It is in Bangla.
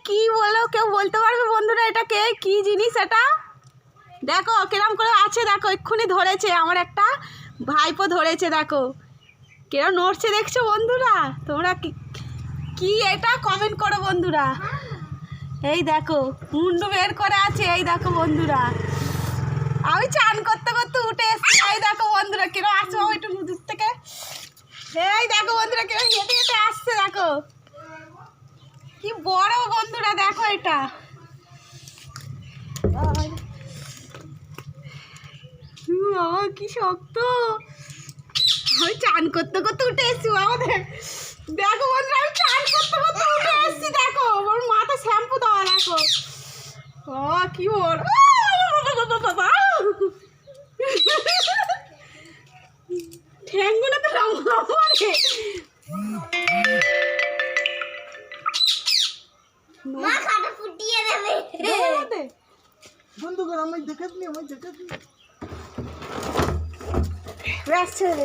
কি বলো কেউ বলতে পারবে বন্ধুরা এটা কে কি জিনিস এটা দেখো কিরম করে আছে দেখো এক্ষুনি ধরেছে আমার একটা ভাইপো ধরেছে দেখো কেরম নড়ছে দেখছো বন্ধুরা তোমরা কি এটা কমেন্ট করো বন্ধুরা এই দেখো মুন্ডু বের করে আছে এই দেখো বন্ধুরা আমি চান করতে করতে উঠে এসেছি এই দেখো বন্ধুরা কিরম আসছে বাবা একটু দূর থেকে এই দেখো বন্ধুরা কিরম হেঁটে হেঁটে আসছে দেখো কি বড় বন্ধুরা দেখো এটা বাবা কি শক্ত আমি চান করতে করতে উঠে এসেছি বাবা দেখো বন্ধুরা আমি চান করতে করতে উঠে এসেছি দেখো আমার মাথা শ্যাম্পু দেওয়া দেখো ও কি বড় ঠ্যাংগুলো তো লম্বা লম্বা রে মা খাটা ফুটিয়ে দেবে বন্ধু করে আমি দেখাচ্ছি ব্যাস ছেড়ে